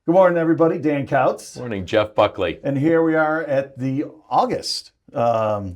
Good morning, everybody. Dan Couts. Morning, Jeff Buckley. And here we are at the August seminar,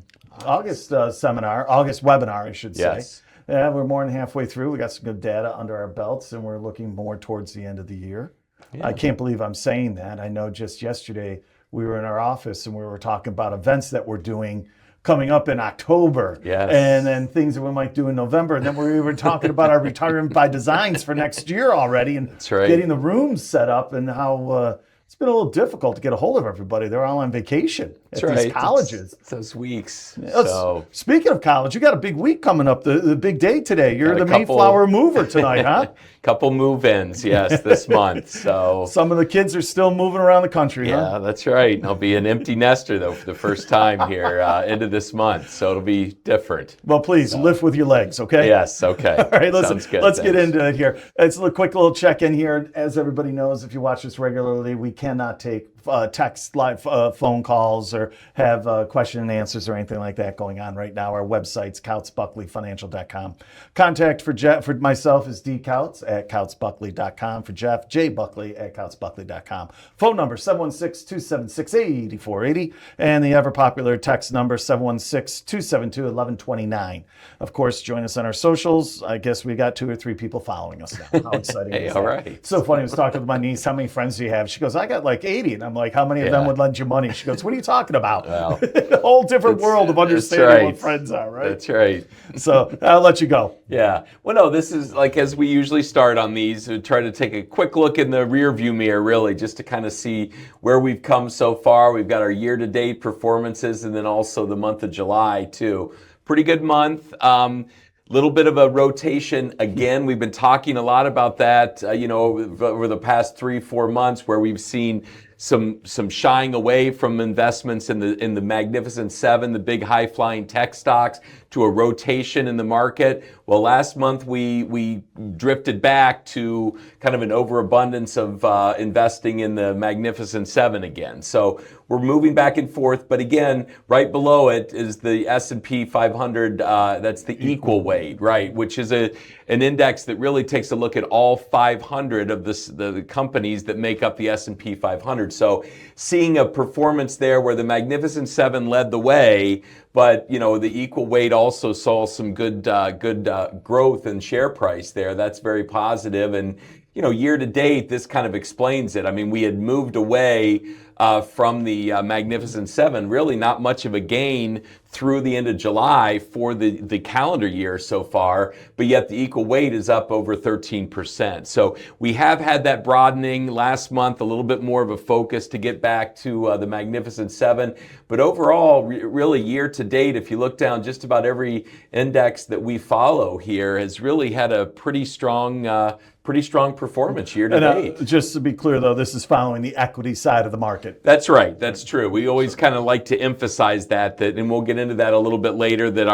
August webinar, I should say. Yes. Yeah, we're more than halfway through. We got some good data under our belts, and we're looking more towards the end of the year. Yeah. I can't believe I'm saying that. I know just yesterday we were in our office and we were talking about events that we're doing coming up in October, yes, and then things that we might do in November, and then we were talking about our retirement by designs for next year already, and that's right, getting the rooms set up, and how it's been a little difficult to get a hold of everybody. They're all on vacation at these colleges. It's those weeks. Yeah, so speaking of college, you got a big week coming up, the big day today. You're the Mayflower mover tonight, huh? Couple move-ins, yes, this month. So some of the kids are still moving around the country, yeah, huh? That's right. And I'll be an empty nester, though, for the first time here into this month. So it'll be different. Well, please, lift with your legs, okay? Yes, okay. All right, Sounds good. Let's get into it here. It's a quick little check-in here. As everybody knows, if you watch this regularly, we cannot take text, live phone calls, or have question and answers or anything like that going on right now. Our website's coutsbuckleyfinancial.com. Contact for myself is dcouts@coutsbuckley.com. For Jeff, jbuckley@coutsbuckley.com. Phone number 716-276-8480, and the ever-popular text number 716-272-1129. Of course, join us on our socials. I guess we got 2 or 3 people following us now. How exciting is that? All right. So funny. I was talking to my niece, how many friends do you have? She goes, I got like 80. And I'm like, how many of them would lend you money? She goes, what are you talking about? Well, a whole different world of understanding what friends are, right? That's right. So I'll let you go. Yeah. Well, no, this is like, as we usually start on these, we try to take a quick look in the rear view mirror, really, just to kind of see where we've come so far. We've got our year-to-date performances, and then also the month of July, too. Pretty good month. Little bit of a rotation. Again, we've been talking a lot about that, over the past 3-4 months, where we've seen some shying away from investments in the Magnificent Seven, the big high-flying tech stocks, to a rotation in the market. Well, last month we drifted back to kind of an overabundance of investing in the Magnificent Seven again. So we're moving back and forth, but again, right below it is the S&P 500. That's the equal weight, right? Which is an index that really takes a look at all 500 of the companies that make up the S&P 500. So seeing a performance there where the Magnificent Seven led the way, but the equal weight also saw some good growth in share price there. That's very positive. And year to date, this kind of explains it. I mean, we had moved away from the Magnificent Seven, really not much of a gain through the end of July for the calendar year so far, but yet the equal weight is up over 13%. So we have had that broadening last month, a little bit more of a focus to get back to the Magnificent Seven. But overall, really year to date, if you look down, just about every index that we follow here has really had a pretty strong performance year to date. Just to be clear, though, this is following the equity side of the market. That's right. That's true. We always kind of like to emphasize that, and we'll get into that a little bit later, that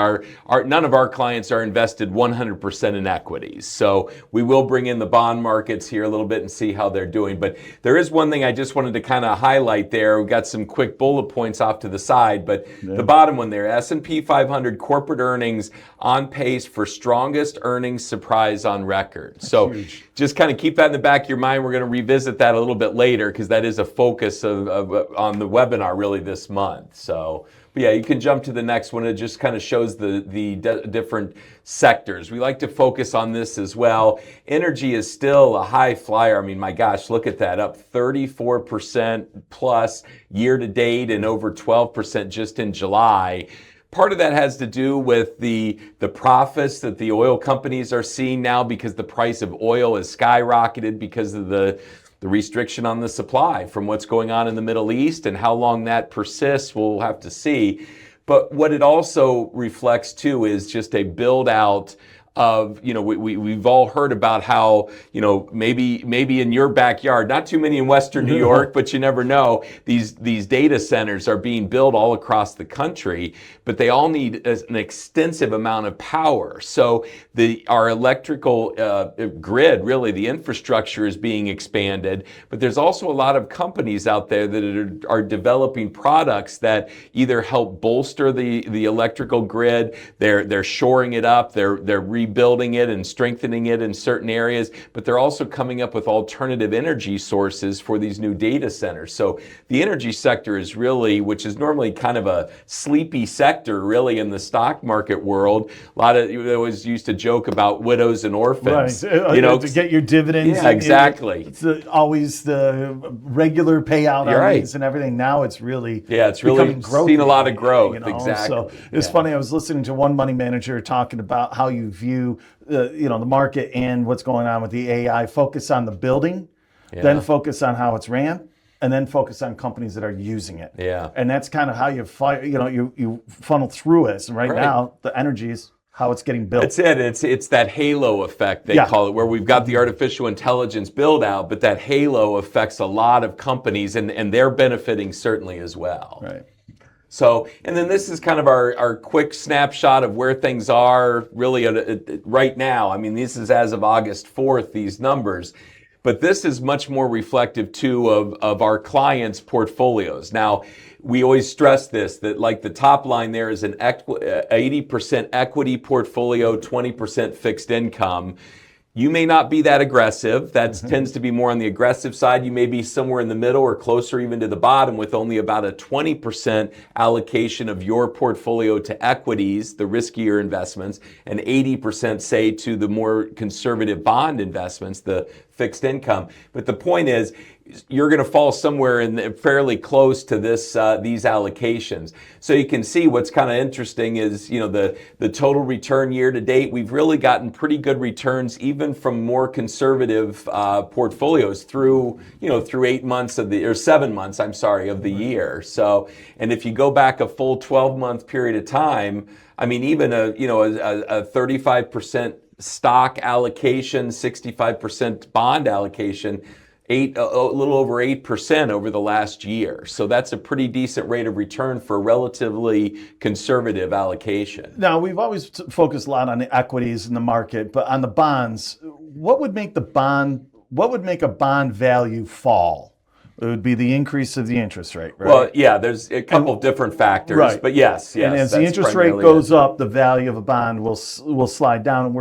none of our clients are invested 100% in equities. So we will bring in the bond markets here a little bit and see how they're doing. But there is one thing I just wanted to kind of highlight there. We've got some quick bullet points off to the side, but the bottom one there, S&P 500 corporate earnings on pace for strongest earnings surprise on record. That's so huge. Just kind of keep that in the back of your mind. We're going to revisit that a little bit later because that is a focus on the webinar really this month. So, but yeah, you can jump to the next one. It just kind of shows the different sectors. We like to focus on this as well. Energy is still a high flyer. I mean, my gosh, look at that, up 34% plus year to date and over 12% just in July. Part of that has to do with the profits that the oil companies are seeing now because the price of oil has skyrocketed because of the restriction on the supply from what's going on in the Middle East, and how long that persists, we'll have to see. But what it also reflects too is just a build out of, we've all heard about how, maybe in your backyard, not too many in Western New York, but you never know, these data centers are being built all across the country, but they all need an extensive amount of power. So our electrical grid, really, the infrastructure is being expanded, but there's also a lot of companies out there that are developing products that either help bolster the electrical grid, they're shoring it up, they're rebuilding it and strengthening it in certain areas, but they're also coming up with alternative energy sources for these new data centers. So the energy sector is really, which is normally kind of a sleepy sector really in the stock market world. A lot of, you always used to joke about widows and orphans. Right. You know, to get your dividends. Yeah, exactly. It's always the regular payout You're on right. these and everything. Now it's really it's really seen a lot of growth. You know? Exactly. So it's funny. I was listening to one money manager talking about how you view the market and what's going on with the AI. Focus on the building, then focus on how it's ran, and then focus on companies that are using it. Yeah. And that's kind of how you you funnel through it. And right now the energy is how it's getting built. That's it. It's that halo effect, they call it, where we've got the artificial intelligence build out, but that halo affects a lot of companies, and they're benefiting certainly as well. Right. So, and then this is kind of our quick snapshot of where things are really right now. I mean, this is as of August 4th, these numbers. But this is much more reflective, too, of our clients' portfolios. Now, we always stress this, that like the top line there is an 80% equity portfolio, 20% fixed income. You may not be that aggressive. That tends to be more on the aggressive side. You may be somewhere in the middle or closer even to the bottom with only about a 20% allocation of your portfolio to equities, the riskier investments, and 80% say to the more conservative bond investments, the fixed income. But the point is, you're going to fall somewhere in fairly close to this these allocations. So you can see what's kind of interesting is, the total return year to date. We've really gotten pretty good returns even from more conservative portfolios through 8 months of or 7 months, of the year. So, and if you go back a full 12-month period of time, I mean, even a 35% stock allocation, 65% bond allocation, a little over 8% over the last year. So that's a pretty decent rate of return for a relatively conservative allocation. Now, we've always focused a lot on the equities in the market, but on the bonds, what would make a bond value fall? It would be the increase of the interest rate, right? Well, yeah, there's a couple of different factors, but yes. And as the interest rate goes up, the value of a bond will slide down, and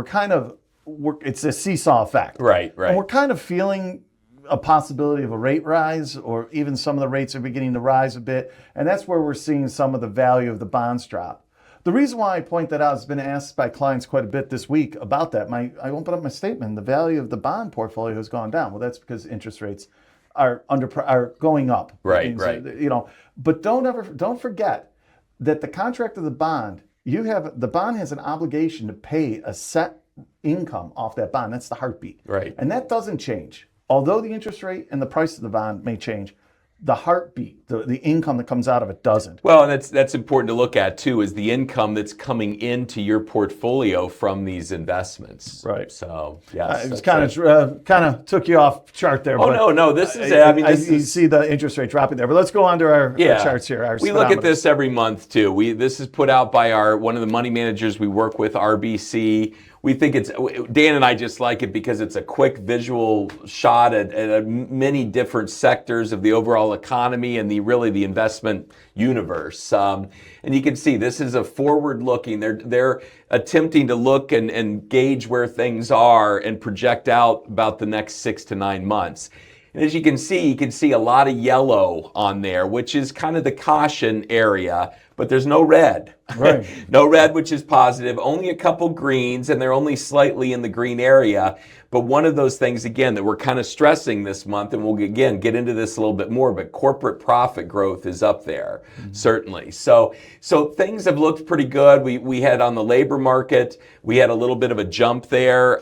it's a seesaw effect. Right. And we're kind of feeling a possibility of a rate rise, or even some of the rates are beginning to rise a bit, and that's where we're seeing some of the value of the bonds drop. The reason why I point that out has been asked by clients quite a bit this week about that. I opened up my statement, the value of the bond portfolio has gone down. Well, that's because interest rates are going up. Right. But don't forget that the contract of the bond, the bond has an obligation to pay a set income off that bond. That's the heartbeat. Right. And that doesn't change. Although the interest rate and the price of the bond may change, the heartbeat, the income that comes out of it doesn't. Well, and that's important to look at too, is the income that's coming into your portfolio from these investments. Right. So yes, it's kind of took you off chart there. Oh no, this is it. I mean, you see the interest rate dropping there, but let's go on to our charts here. We look at this every month too. This is put out by one of the money managers we work with, RBC. We think Dan and I just like it because it's a quick visual shot at many different sectors of the overall economy and the investment universe. And you can see this is a forward-looking. They're attempting to look and gauge where things are and project out about the next 6 to 9 months. And as you can see a lot of yellow on there, which is kind of the caution area, but there's no red. Right. No red, which is positive. Only a couple greens, and they're only slightly in the green area. But one of those things, again, that we're kind of stressing this month, and we'll, again, get into this a little bit more, but corporate profit growth is up there, certainly. So things have looked pretty good. We had on the labor market, we had a little bit of a jump there.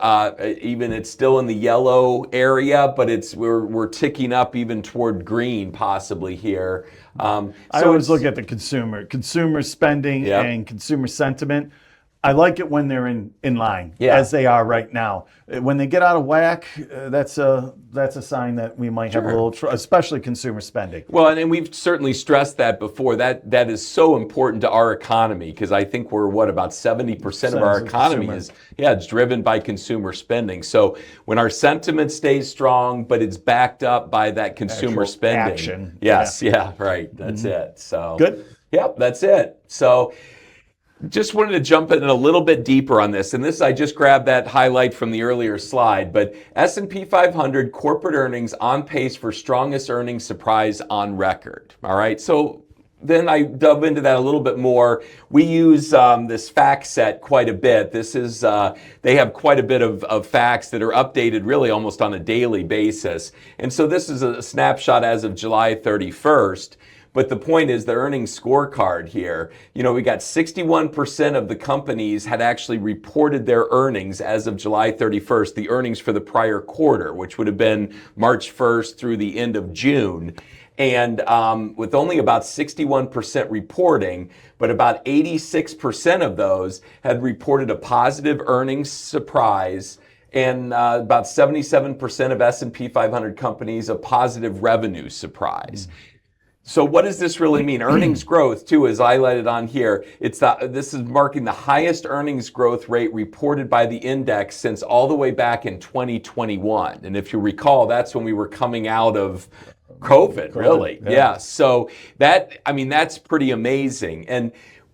Even it's still in the yellow area, but we're ticking up even toward green possibly here. I always look at the consumer spending and consumer sentiment. I like it when they're in line, as they are right now. When they get out of whack, that's a sign that we might have a little, especially consumer spending. Well, and we've certainly stressed that before. That is so important to our economy, because I think we're about 70% of our economy it's driven by consumer spending. So when our sentiment stays strong, but it's backed up by that consumer spending. Action. Yes, right. That's it. So good. Yep, that's it. So Just wanted to jump in a little bit deeper on this. And this, I just grabbed that highlight from the earlier slide, but S&P 500 corporate earnings on pace for strongest earnings surprise on record. All right. So then I dove into that a little bit more. We use this fact set quite a bit. This is, they have quite a bit of facts that are updated really almost on a daily basis. And so this is a snapshot as of July 31st. But the point is the earnings scorecard here, you know, we got 61% of the companies had actually reported their earnings as of July 31st, the earnings for the prior quarter, which would have been March 1st through the end of June. And with only about 61% reporting, but about 86% of those had reported a positive earnings surprise, and about 77% of S&P 500 companies a positive revenue surprise. So what does this really mean? Earnings growth, too, is highlighted on here. This is marking the highest earnings growth rate reported by the index since all the way back in 2021. And if you recall, that's when we were coming out of COVID, really. Yeah. So that's pretty amazing. And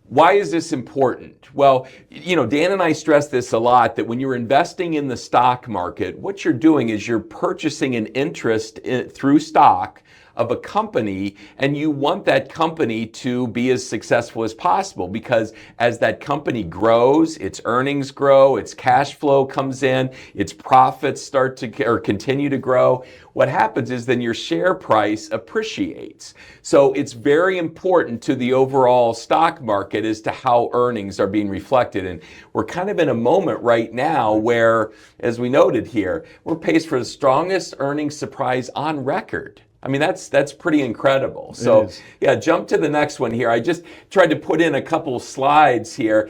why is this important? Well, you know, Dan and I stress this a lot, that when you're investing in the stock market, what you're doing is you're purchasing an interest through stock of a company, and you want that company to be as successful as possible, because as that company grows, its earnings grow, its cash flow comes in, its profits start to or continue to grow. What happens is then your share price appreciates. So it's very important to the overall stock market as to how earnings are being reflected. And we're kind of in a moment right now where, as we noted here, we're paced for the strongest earnings surprise on record. I mean, that's pretty incredible. So yeah, jump to the next one here. I just tried to put in a couple slides here.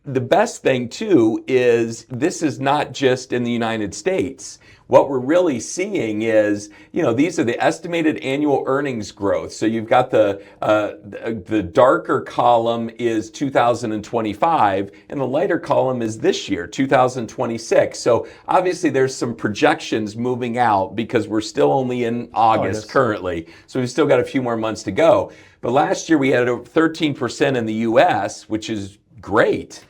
The best thing too is this is not just in the United States. What we're really seeing is, you know, these are the estimated annual earnings growth. So you've got the darker column is 2025, and the lighter column is this year, 2026. So obviously there's some projections moving out because we're still only in August currently. So we've still got a few more months to go. But last year we had 13% in the US, which is great.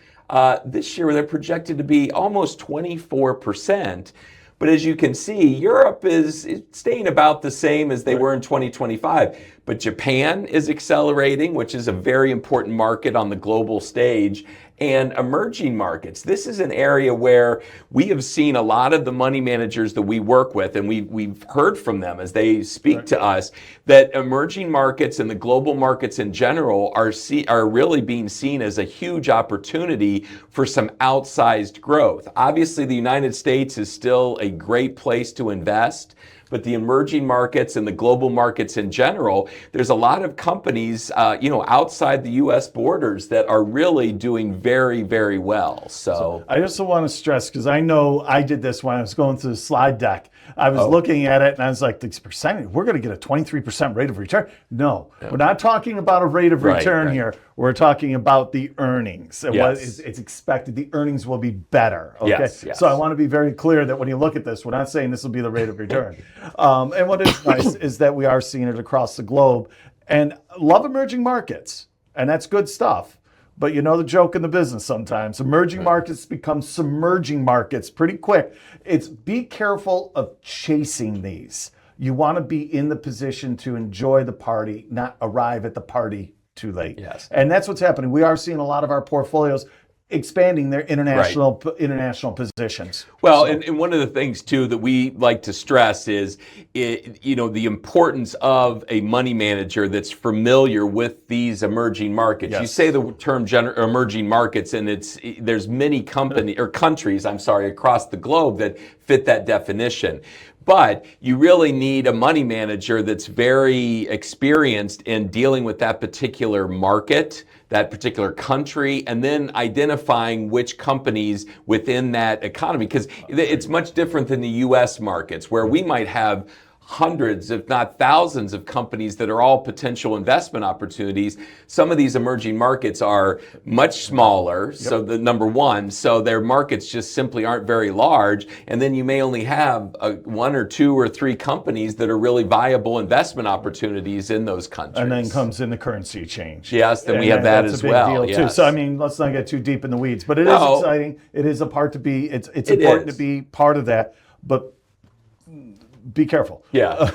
This year they're projected to be almost 24%. But as you can see, Europe is staying about the same as they were in 2025. But Japan is accelerating, which is a very important market on the global stage. And emerging markets, this is an area where we have seen a lot of the money managers that we work with, and we've heard from them as they speak to us, that emerging markets and the global markets in general are really being seen as a huge opportunity for some outsized growth. Obviously, the United States is still a great place to invest, but the emerging markets and the global markets in general, there's a lot of companies, outside the U.S. borders that are really doing very, very well. So I also want to stress, because I know I did this when I was going through the slide deck. I was looking at it and I was like, this percentage, we're going to get a 23% rate of return. No, we're not talking about a rate of return here. We're talking about the earnings. And what is it's expected, the earnings will be better. Okay. Yes. So I want to be very clear that when you look at this, we're not saying this will be the rate of return. And what is nice is that we are seeing it across the globe, and love emerging markets. And that's good stuff. But you know the joke in the business sometimes. Emerging markets become submerging markets pretty quick. It's be careful of chasing these. You want to be in the position to enjoy the party, not arrive at the party too late. Yes. And that's what's happening. We are seeing a lot of our portfolios expanding their international positions. Well, and one of the things too that we like to stress is, the importance of a money manager that's familiar with these emerging markets. You say the term emerging markets, and there's many countries across the globe that fit that definition. But you really need a money manager that's very experienced in dealing with that particular market, that particular country, and then identifying which companies within that economy. Because it's much different than the U.S. markets, where we might have hundreds, if not thousands of companies that are all potential investment opportunities. Some of these emerging markets are much smaller, so the number one, so their markets just simply aren't very large, and then you may only have one or two or three companies that are really viable investment opportunities in those countries. And then comes in the currency change. Yes, then we have that as well. That's a big deal too. Yes. So I mean, let's not get too deep in the weeds, but it is exciting. It is a part to be. It's important to be part of that, but be careful. Yeah.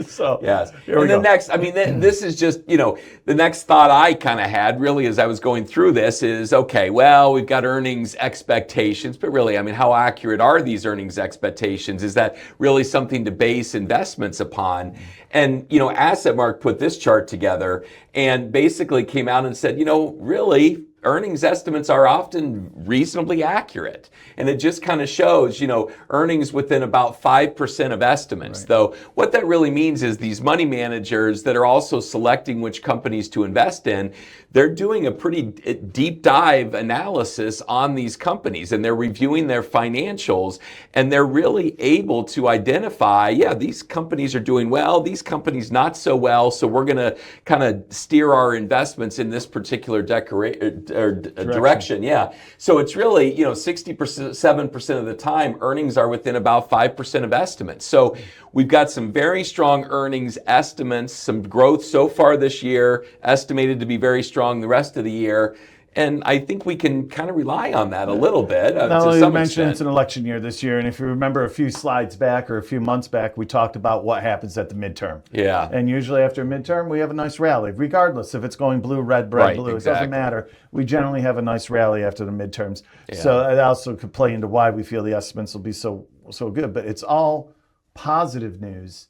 So yes. Here we and the go. next, I mean, this is just, the next thought I kind of had really as I was going through this is, okay, well, we've got earnings expectations, but really, I mean, how accurate are these earnings expectations? Is that really something to base investments upon? And, AssetMark put this chart together and basically came out and said, really, earnings estimates are often reasonably accurate. And it just kind of shows, earnings within about 5% of estimates. Right. Though what that really means is these money managers that are also selecting which companies to invest in, they're doing a pretty deep dive analysis on these companies and they're reviewing their financials and they're really able to identify, these companies are doing well, these companies not so well, so we're going to kind of steer our investments in this particular direction. Yeah. So it's really, 67% of the time, earnings are within about 5% of estimates. So we've got some very strong earnings estimates, some growth so far this year, estimated to be very strong the rest of the year. And I think we can kind of rely on that a little bit. Now, you mentioned it's an election year this year, and if you remember a few slides back or a few months back, we talked about what happens at the midterm. Yeah. And usually after a midterm, we have a nice rally, regardless if it's going blue, red, blue. Exactly. It doesn't matter. We generally have a nice rally after the midterms. Yeah. So it also could play into why we feel the estimates will be so good. But it's all positive news.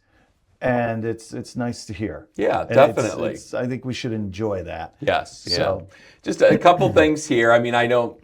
And it's nice to hear. Yeah, definitely. I think we should enjoy that. Yes. So, just a couple things here. I mean, I know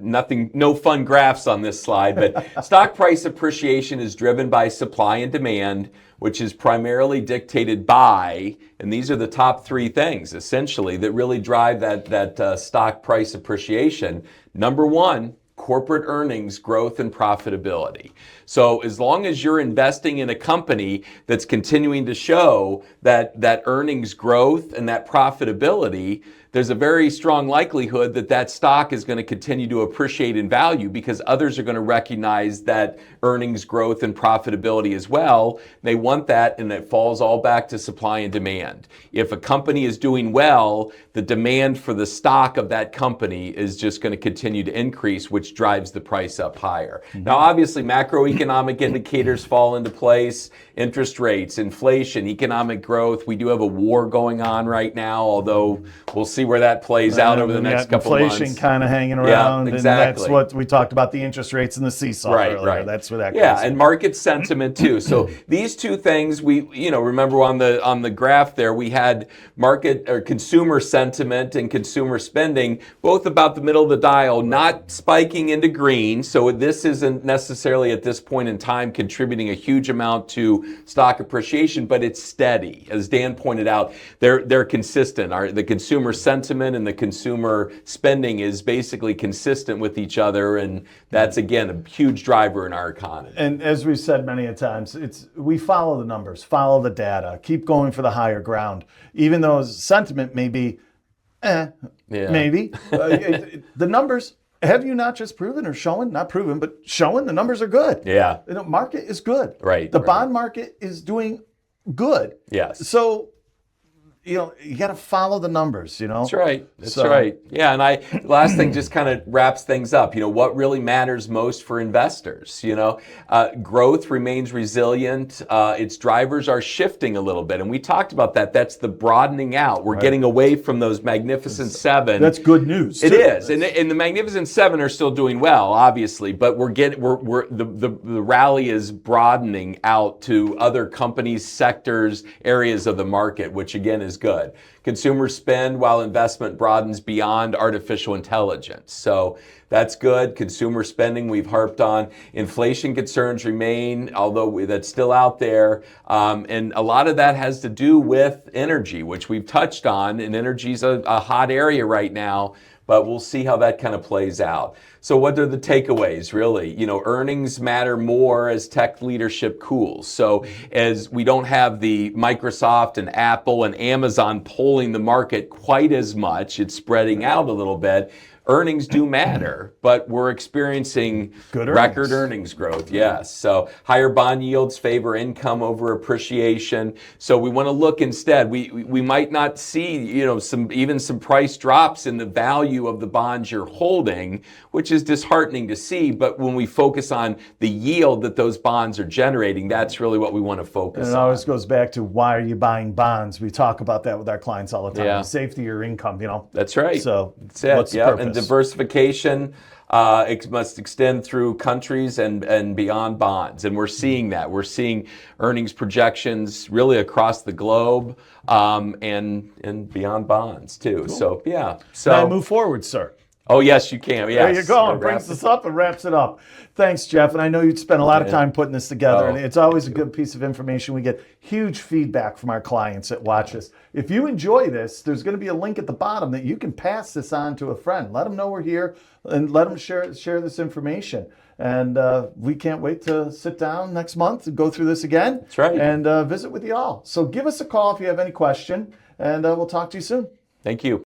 no fun graphs on this slide, but stock price appreciation is driven by supply and demand, which is primarily dictated by, and these are the top three things essentially that really drive that stock price appreciation. Number one, corporate earnings growth and profitability. So as long as you're investing in a company that's continuing to show that earnings growth and that profitability, there's a very strong likelihood that stock is going to continue to appreciate in value because others are going to recognize that earnings growth and profitability as well. They want that, and it falls all back to supply and demand. If a company is doing well, the demand for the stock of that company is just going to continue to increase, which drives the price up higher. Mm-hmm. Now, obviously, macroeconomic indicators fall into place, interest rates, inflation, economic growth. We do have a war going on right now, although we'll see where that plays out over the next couple of months. Inflation kind of hanging around. Yeah, exactly. And that's what we talked about, the interest rates and the seesaw earlier. Right. That's where that comes and market sentiment too. So these two things, we remember on the graph there, we had market or consumer sentiment and consumer spending, both about the middle of the dial, not spiking into green. So this isn't necessarily at this point in time contributing a huge amount to stock appreciation, but it's steady. As Dan pointed out, they're consistent. The consumer sentiment and the consumer spending is basically consistent with each other, and that's again a huge driver in our economy. And as we've said many a times, we follow the numbers, follow the data, keep going for the higher ground, even though sentiment may be, maybe. The numbers, have you not just proven or shown, not proven, but shown the numbers are good. Yeah. The market is good. Right. The bond market is doing good. Yes. So, you got to follow the numbers, That's right. That's right. Yeah, and last thing just kind of wraps things up. What really matters most for investors? Growth remains resilient. Its drivers are shifting a little bit, and we talked about that. That's the broadening out. We're getting away from those Magnificent Seven. That's good news. It is, and the Magnificent Seven are still doing well, obviously, but the rally is broadening out to other companies, sectors, areas of the market, which again is good. Consumers spend while investment broadens beyond artificial intelligence. So that's good. Consumer spending we've harped on. Inflation concerns remain, although that's still out there. And a lot of that has to do with energy, which we've touched on. And energy's a hot area right now. but we'll see how that kind of plays out. So what are the takeaways, really? Earnings matter more as tech leadership cools. So as we don't have the Microsoft and Apple and Amazon pulling the market quite as much, it's spreading out a little bit. Earnings do matter, but we're experiencing record earnings growth, yes. So higher bond yields favor income over appreciation. So we want to look instead. We might not see, some price drops in the value of the bonds you're holding, which is disheartening to see. But when we focus on the yield that those bonds are generating, that's really what we want to focus on. And it always goes back to, why are you buying bonds? We talk about that with our clients all the time. Yeah. Safety or income, That's right. So that's it. what's the And purpose? diversification it must extend through countries and beyond bonds. And we're seeing that. We're seeing earnings projections really across the globe and beyond bonds too. Cool. So, yeah. So now move forward, sir. Oh, yes, you can. Yes. There you go. It brings us up and wraps it up. Thanks, Jeff. And I know you'd spent a lot of time putting this together, and it's always a good piece of information. We get huge feedback from our clients that watch us. If you enjoy this, there's going to be a link at the bottom that you can pass this on to a friend. Let them know we're here and let them share this information. And we can't wait to sit down next month and go through this again. That's right. And visit with you all. So give us a call if you have any question, and we'll talk to you soon. Thank you.